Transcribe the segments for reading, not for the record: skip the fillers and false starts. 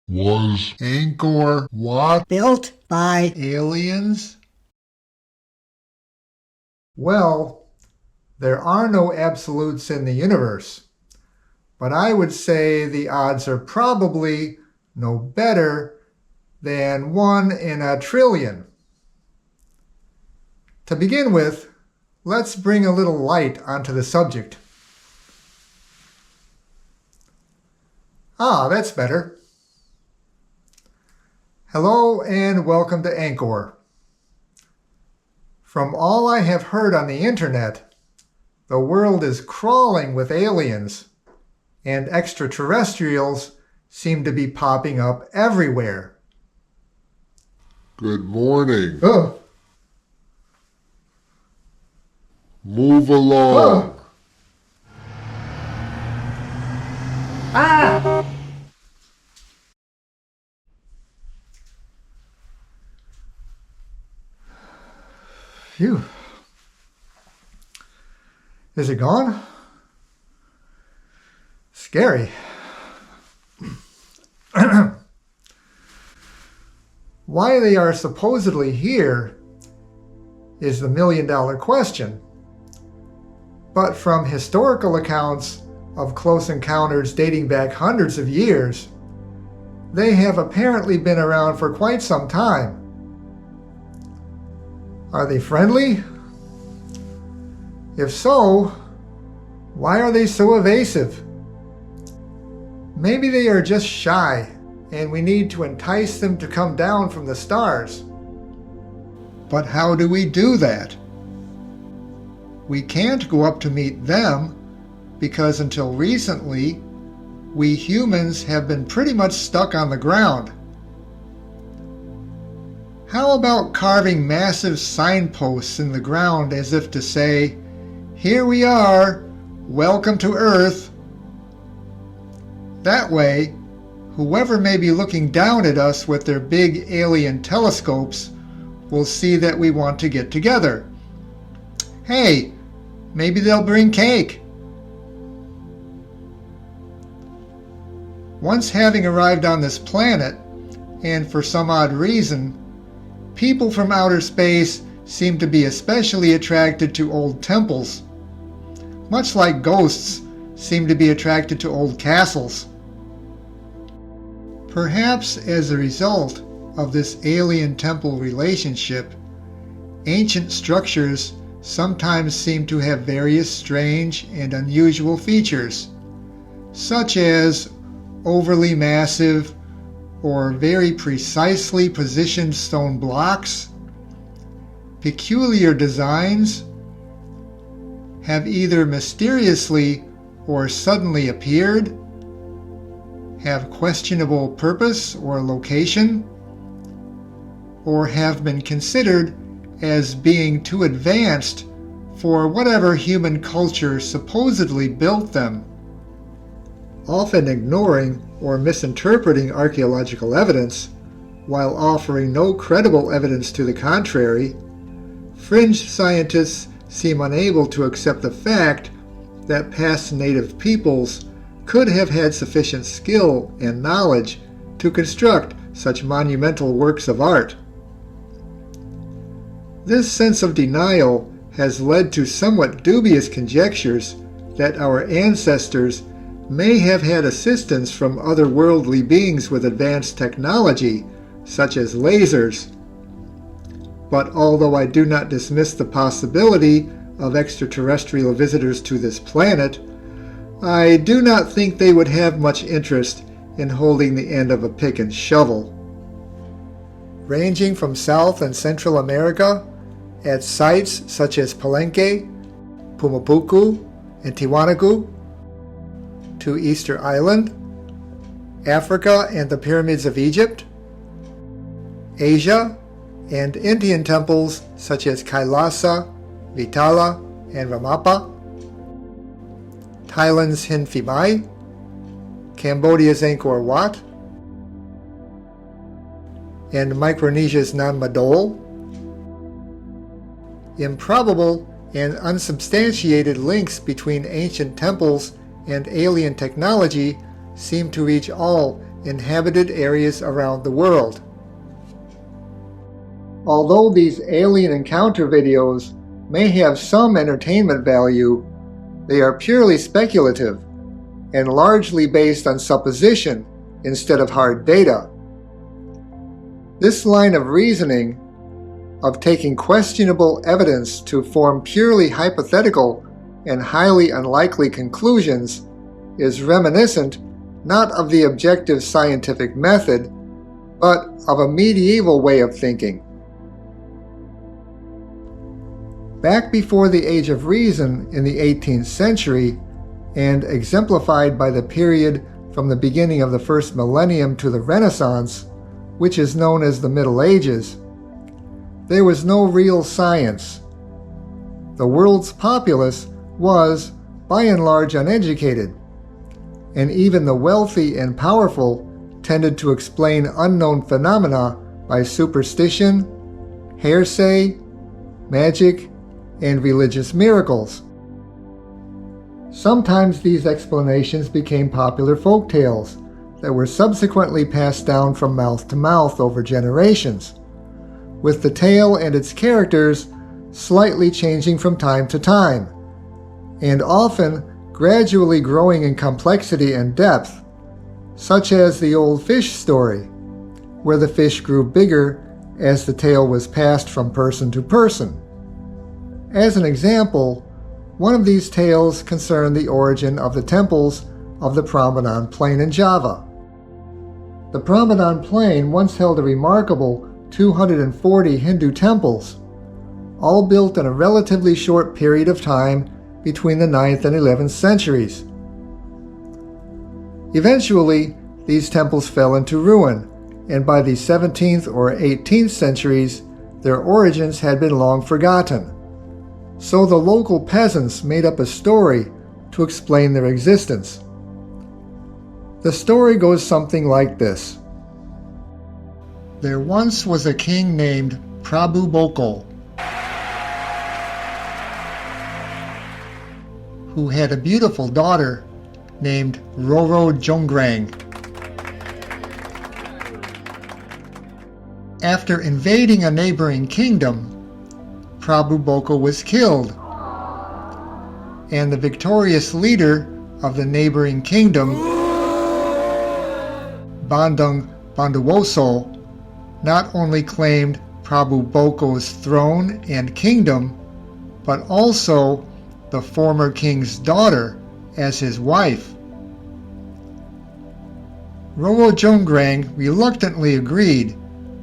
Was Angkor Wat built by aliens? Well, there are no absolutes in the universe, but I would say the odds are probably no better than 1 in a trillion. To begin with, let's bring a little light onto the subject. That's better. Hello and welcome to Angkor. From all I have heard on the internet, the world is crawling with aliens, and extraterrestrials seem to be popping up everywhere. Good morning. Oh. Move along. Phew. Is it gone? Scary. Why they are supposedly here is the million-dollar question. But from historical accounts of close encounters dating back hundreds of years, they have apparently been around for quite some time. Are they friendly? If so, why are they so evasive? Maybe they are just shy, and we need to entice them to come down from the stars. But how do we do that? We can't go up to meet them because until recently, we humans have been pretty much stuck on the ground. How about carving massive signposts in the ground as if to say, "Here we are, welcome to Earth." That way, whoever may be looking down at us with their big alien telescopes will see that we want to get together. Hey, maybe they'll bring cake. Once having arrived on this planet, and for some odd reason, people from outer space seem to be especially attracted to old temples, much like ghosts seem to be attracted to old castles. Perhaps as a result of this alien-temple relationship, ancient structures sometimes seem to have various strange and unusual features, such as overly massive or very precisely positioned stone blocks, peculiar designs, have either mysteriously or suddenly appeared, have questionable purpose or location, or have been considered as being too advanced for whatever human culture supposedly built them. Often ignoring or misinterpreting archaeological evidence, while offering no credible evidence to the contrary, fringe scientists seem unable to accept the fact that past native peoples could have had sufficient skill and knowledge to construct such monumental works of art. This sense of denial has led to somewhat dubious conjectures that our ancestors may have had assistance from otherworldly beings with advanced technology, such as lasers. But although I do not dismiss the possibility of extraterrestrial visitors to this planet, I do not think they would have much interest in holding the end of a pick and shovel. Ranging from South and Central America, at sites such as Palenque, Pumapuku, and Tiwanaku, to Easter Island, Africa and the pyramids of Egypt, Asia, and Indian temples such as Kailasa, Vitala, and Ramappa, Thailand's Hin Phi Mai, Cambodia's Angkor Wat, and Micronesia's Nan Madol. Improbable and unsubstantiated links between ancient temples and alien technology seem to reach all inhabited areas around the world. Although these alien encounter videos may have some entertainment value, they are purely speculative and largely based on supposition instead of hard data. This line of reasoning, of taking questionable evidence to form purely hypothetical and highly unlikely conclusions, is reminiscent not of the objective scientific method, but of a medieval way of thinking. Back before the Age of Reason in the 18th century, and exemplified by the period from the beginning of the first millennium to the Renaissance, which is known as the Middle Ages, there was no real science. The world's populace was, by and large, uneducated, and even the wealthy and powerful tended to explain unknown phenomena by superstition, hearsay, magic, and religious miracles. Sometimes these explanations became popular folk tales that were subsequently passed down from mouth to mouth over generations, with the tale and its characters slightly changing from time to time, and often gradually growing in complexity and depth, such as the old fish story, where the fish grew bigger as the tale was passed from person to person. As an example, one of these tales concerned the origin of the temples of the Prambanan Plain in Java. The Prambanan Plain once held a remarkable 240 Hindu temples, all built in a relatively short period of time between the 9th and 11th centuries. Eventually, these temples fell into ruin, and by the 17th or 18th centuries, their origins had been long forgotten. So the local peasants made up a story to explain their existence. The story goes something like this. There once was a king named Prabhu Boko, who had a beautiful daughter named Roro Jongrang. After invading a neighboring kingdom, Prabhu Boko was killed, and the victorious leader of the neighboring kingdom, Bandung Bondowoso, not only claimed Prabhu Boko's throne and kingdom, but also the former king's daughter as his wife. Roro Jongrang reluctantly agreed,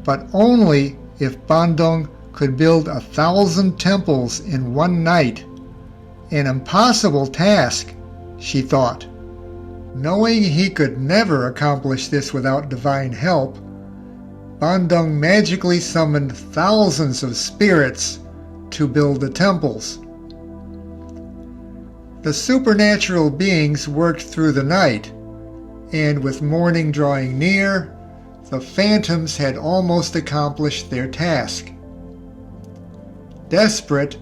but only if Bandung could build 1,000 temples in one night. An impossible task, she thought. Knowing he could never accomplish this without divine help, Bandung magically summoned thousands of spirits to build the temples. The supernatural beings worked through the night, and with morning drawing near, the phantoms had almost accomplished their task. Desperate,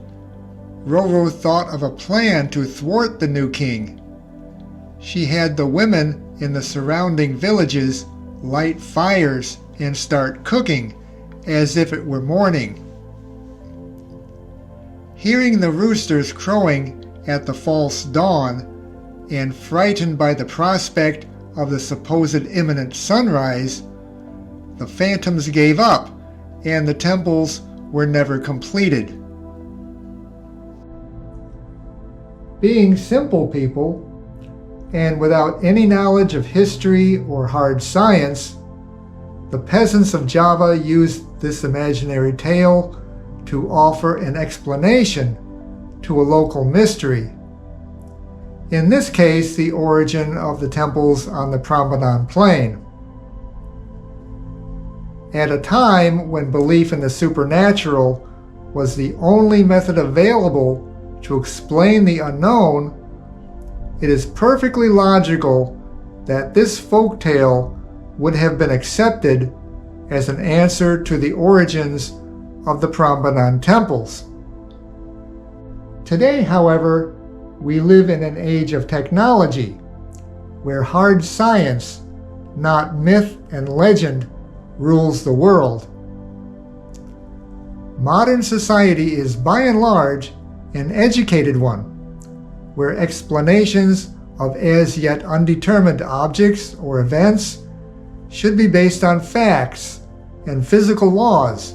Roro thought of a plan to thwart the new king. She had the women in the surrounding villages light fires and start cooking as if it were morning. Hearing the roosters crowing at the false dawn, and frightened by the prospect of the supposed imminent sunrise, the phantoms gave up, and the temples were never completed. Being simple people, and without any knowledge of history or hard science, the peasants of Java used this imaginary tale to offer an explanation to a local mystery. In this case, the origin of the temples on the Prambanan Plain. At a time when belief in the supernatural was the only method available to explain the unknown, it is perfectly logical that this folk tale would have been accepted as an answer to the origins of the Prambanan temples. Today, however, we live in an age of technology where hard science, not myth and legend, rules the world. Modern society is by and large an educated one, where explanations of as yet undetermined objects or events should be based on facts and physical laws,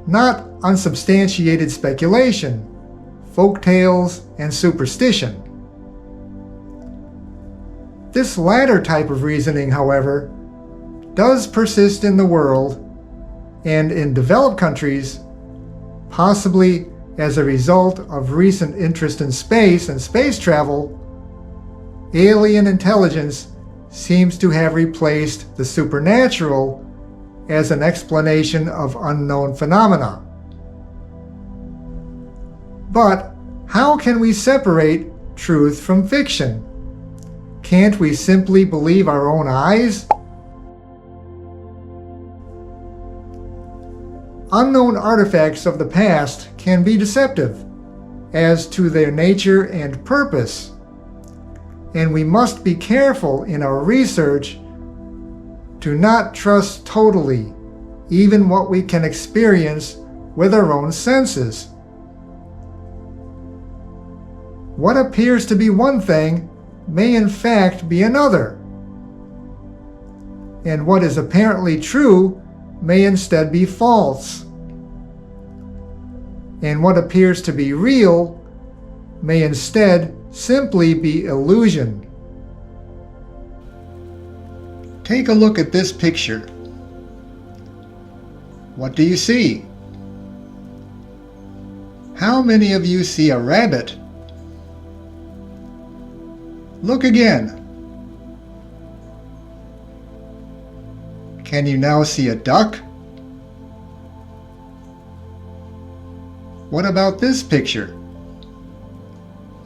not unsubstantiated speculation, folk tales, and superstition. This latter type of reasoning, however, does persist in the world and in developed countries, possibly as a result of recent interest in space and space travel. Alien intelligence seems to have replaced the supernatural as an explanation of unknown phenomena. But how can we separate truth from fiction? Can't we simply believe our own eyes? Unknown artifacts of the past can be deceptive as to their nature and purpose, and we must be careful in our research to not trust totally even what we can experience with our own senses. What appears to be one thing may in fact be another, and what is apparently true may instead be false, and what appears to be real may instead simply be illusion. Take a look at this picture. What do you see? How many of you see a rabbit? Look again. Can you now see a duck? What about this picture?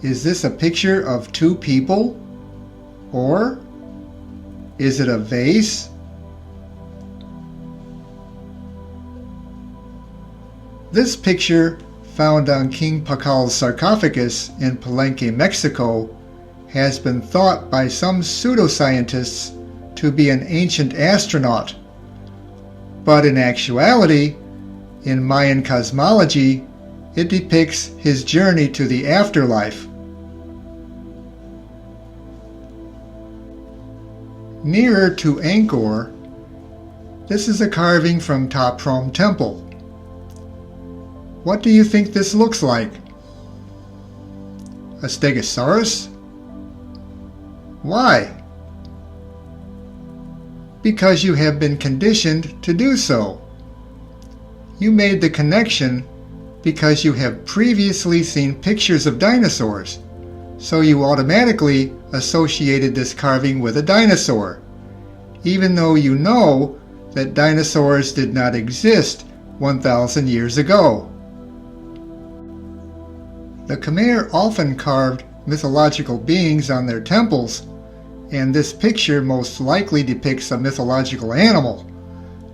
Is this a picture of two people? Or is it a vase? This picture, found on King Pacal's sarcophagus in Palenque, Mexico, has been thought by some pseudoscientists to be an ancient astronaut. But in actuality, in Mayan cosmology, it depicts his journey to the afterlife. Nearer to Angkor, this is a carving from Ta Prohm Temple. What do you think this looks like? A stegosaurus? Why? Because you have been conditioned to do so. You made the connection because you have previously seen pictures of dinosaurs, so you automatically associated this carving with a dinosaur, even though you know that dinosaurs did not exist 1,000 years ago. The Khmer often carved mythological beings on their temples, and this picture most likely depicts a mythological animal,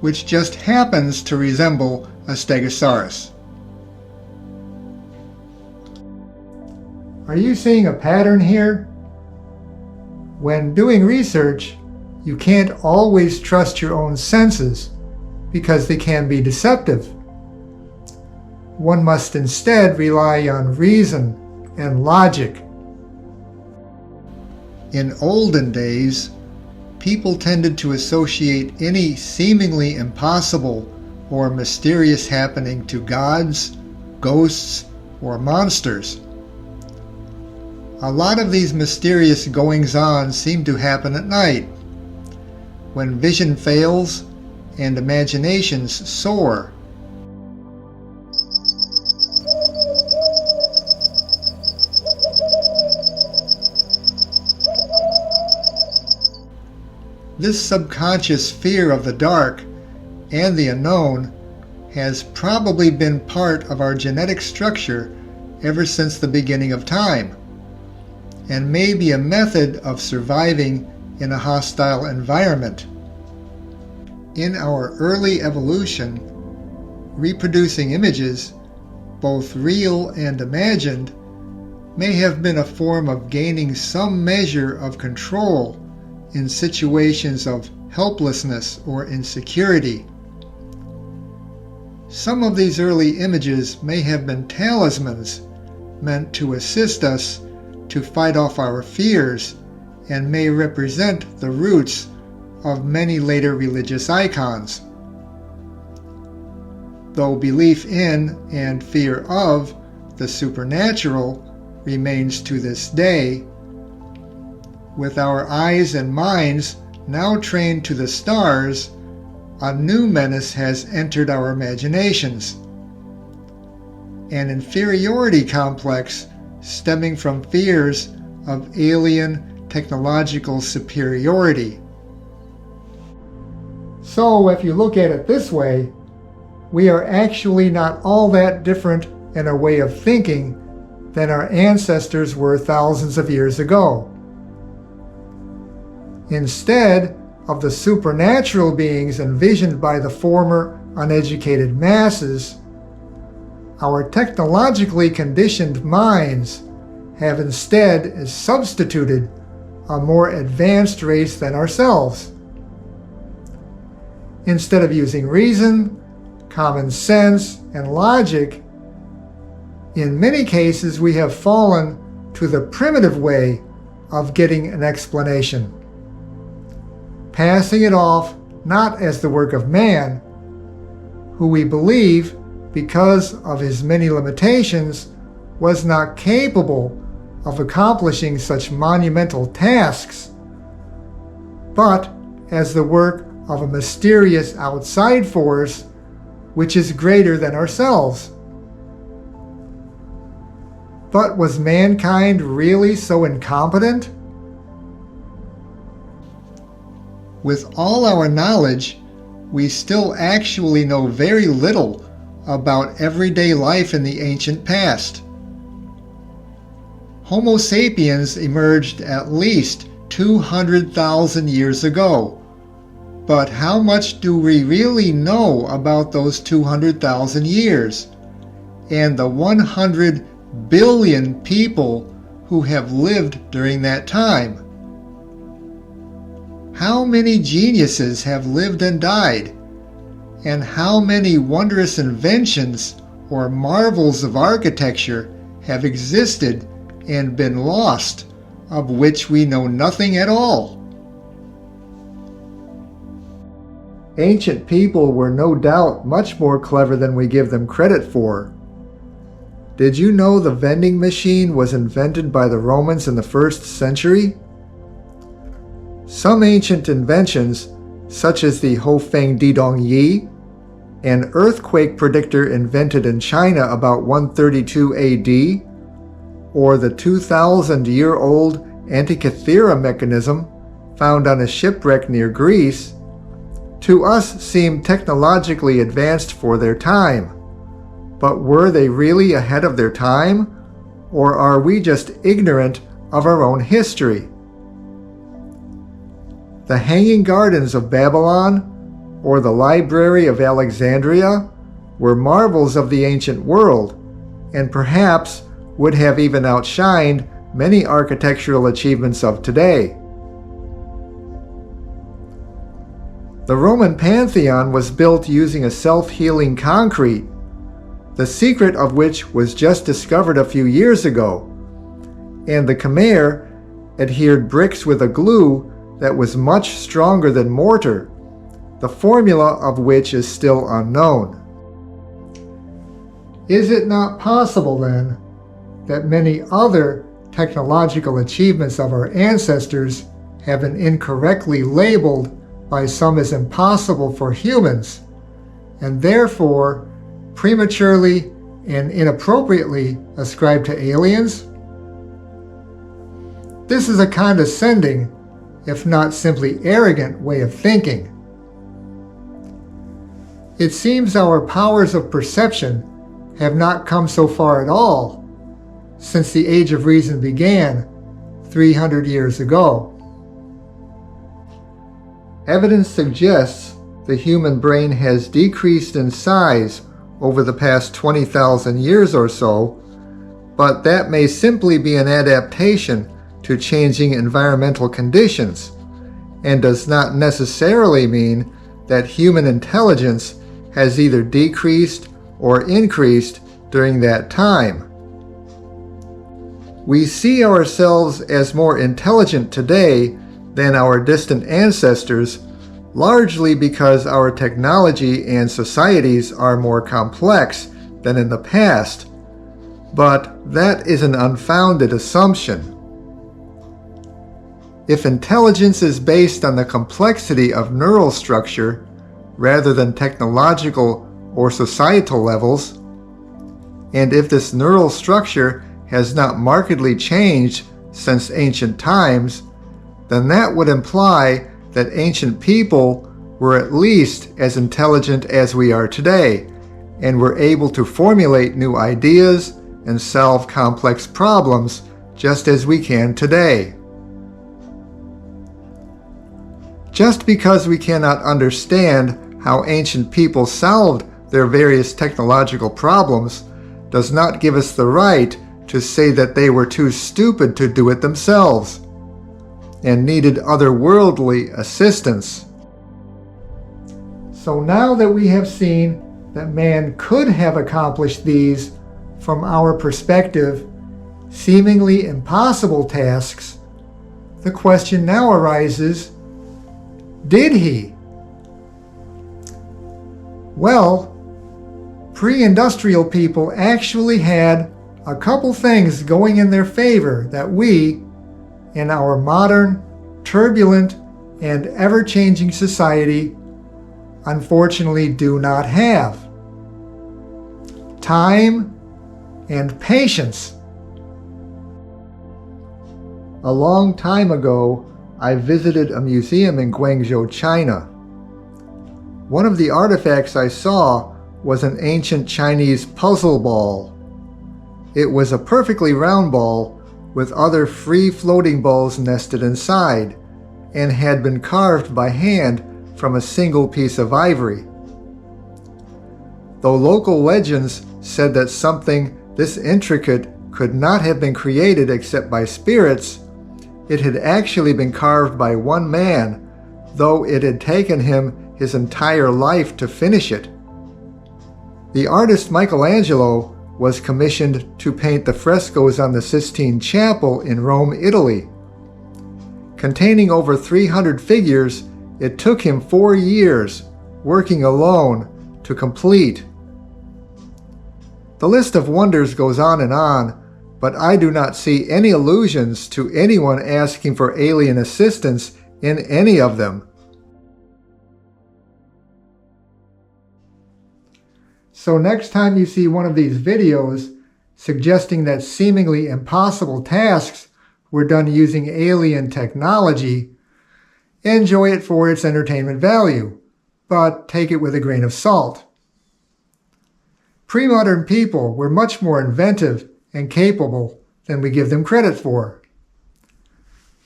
which just happens to resemble a stegosaurus. Are you seeing a pattern here? When doing research, you can't always trust your own senses because they can be deceptive. One must instead rely on reason and logic. In olden days, people tended to associate any seemingly impossible or mysterious happening to gods, ghosts, or monsters. A lot of these mysterious goings-on seem to happen at night, when vision fails and imaginations soar. This subconscious fear of the dark and the unknown has probably been part of our genetic structure ever since the beginning of time, and may be a method of surviving in a hostile environment. In our early evolution, reproducing images, both real and imagined, may have been a form of gaining some measure of control in situations of helplessness or insecurity. Some of these early images may have been talismans meant to assist us to fight off our fears and may represent the roots of many later religious icons. Though belief in and fear of the supernatural remains to this day, with our eyes and minds now trained to the stars, a new menace has entered our imaginations. An inferiority complex stemming from fears of alien technological superiority. So, if you look at it this way, we are actually not all that different in our way of thinking than our ancestors were thousands of years ago. Instead of the supernatural beings envisioned by the former uneducated masses, our technologically conditioned minds have instead substituted a more advanced race than ourselves. Instead of using reason, common sense, and logic, in many cases we have fallen to the primitive way of getting an explanation, passing it off not as the work of man, who we believe, because of his many limitations, was not capable of accomplishing such monumental tasks, but as the work of a mysterious outside force which is greater than ourselves. But was mankind really so incompetent? With all our knowledge, we still actually know very little about everyday life in the ancient past. Homo sapiens emerged at least 200,000 years ago. But how much do we really know about those 200,000 years and the 100 billion people who have lived during that time? How many geniuses have lived and died? And how many wondrous inventions or marvels of architecture have existed and been lost, of which we know nothing at all? Ancient people were no doubt much more clever than we give them credit for. Did you know the vending machine was invented by the Romans in the 1st century? Some ancient inventions, such as the Hofeng Didong Yi, an earthquake predictor invented in China about 132 AD, or the 2,000-year-old Antikythera mechanism found on a shipwreck near Greece, to us seem technologically advanced for their time. But were they really ahead of their time, or are we just ignorant of our own history? The Hanging Gardens of Babylon, or the Library of Alexandria, were marvels of the ancient world, and perhaps would have even outshined many architectural achievements of today. The Roman Pantheon was built using a self-healing concrete, the secret of which was just discovered a few years ago, and the Khmer adhered bricks with a glue that was much stronger than mortar, the formula of which is still unknown. Is it not possible, then, that many other technological achievements of our ancestors have been incorrectly labeled by some as impossible for humans, and therefore prematurely and inappropriately ascribed to aliens? This is a condescending, if not simply arrogant, way of thinking. It seems our powers of perception have not come so far at all since the Age of Reason began 300 years ago. Evidence suggests the human brain has decreased in size over the past 20,000 years or so, but that may simply be an adaptation to changing environmental conditions, and does not necessarily mean that human intelligence has either decreased or increased during that time. We see ourselves as more intelligent today than our distant ancestors, largely because our technology and societies are more complex than in the past, but that is an unfounded assumption. If intelligence is based on the complexity of neural structure rather than technological or societal levels, and if this neural structure has not markedly changed since ancient times, then that would imply that ancient people were at least as intelligent as we are today, and were able to formulate new ideas and solve complex problems just as we can today. Just because we cannot understand how ancient people solved their various technological problems does not give us the right to say that they were too stupid to do it themselves and needed otherworldly assistance. So now that we have seen that man could have accomplished these, from our perspective, seemingly impossible tasks, the question now arises, did he? Well, pre-industrial people actually had a couple things going in their favor that we, in our modern, turbulent, and ever-changing society, unfortunately do not have. Time and patience. A long time ago, I visited a museum in Guangzhou, China. One of the artifacts I saw was an ancient Chinese puzzle ball. It was a perfectly round ball with other free-floating balls nested inside, and had been carved by hand from a single piece of ivory. Though local legends said that something this intricate could not have been created except by spirits, it had actually been carved by one man, though it had taken him his entire life to finish it. The artist Michelangelo was commissioned to paint the frescoes on the Sistine Chapel in Rome, Italy. Containing over 300 figures, it took him 4 years, working alone, to complete. The list of wonders goes on, but I do not see any allusions to anyone asking for alien assistance in any of them. So next time you see one of these videos suggesting that seemingly impossible tasks were done using alien technology, enjoy it for its entertainment value, but take it with a grain of salt. Pre-modern people were much more inventive and capable than we give them credit for.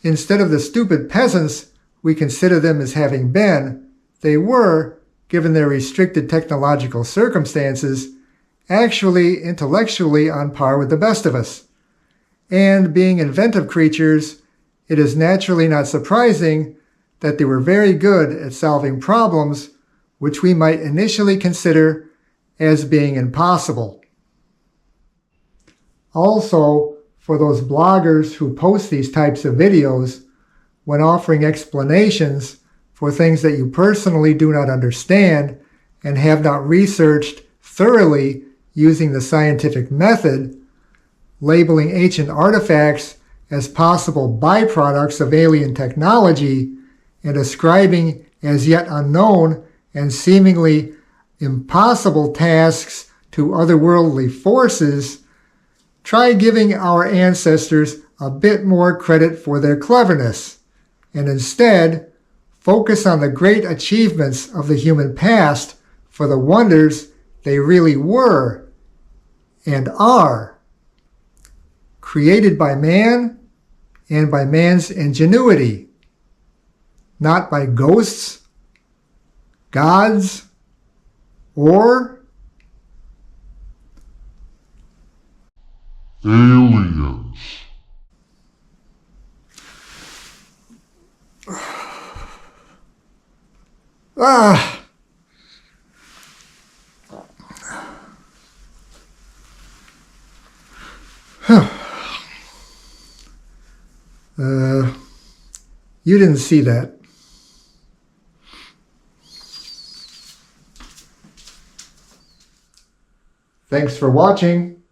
Instead of the stupid peasants we consider them as having been, they were, given their restricted technological circumstances, actually intellectually on par with the best of us. And being inventive creatures, it is naturally not surprising that they were very good at solving problems which we might initially consider as being impossible. Also, for those bloggers who post these types of videos, when offering explanations for things that you personally do not understand and have not researched thoroughly using the scientific method, labeling ancient artifacts as possible byproducts of alien technology and ascribing as yet unknown and seemingly impossible tasks to otherworldly forces, try giving our ancestors a bit more credit for their cleverness, and instead focus on the great achievements of the human past for the wonders they really were and are, created by man and by man's ingenuity, not by ghosts, gods, or aliens. Ah! You didn't see that. Thanks for watching.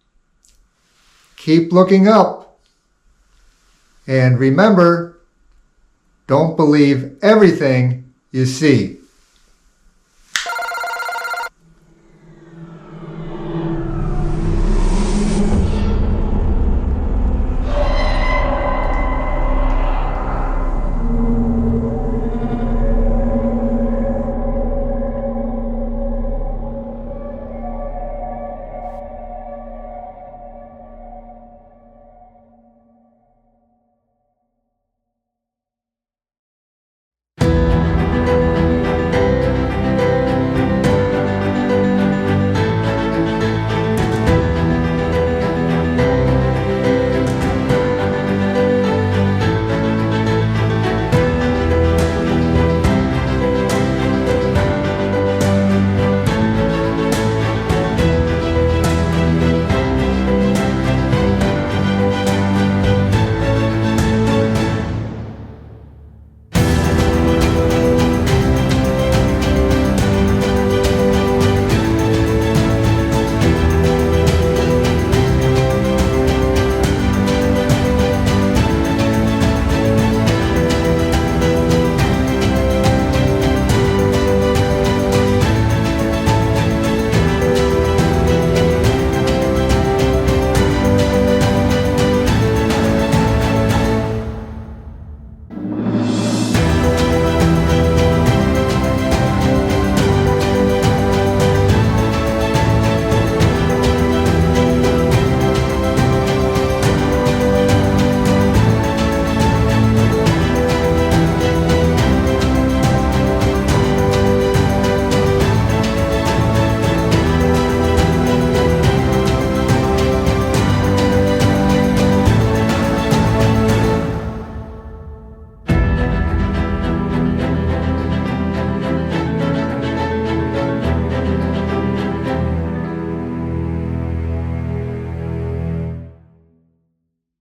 Keep looking up. And remember, don't believe everything you see.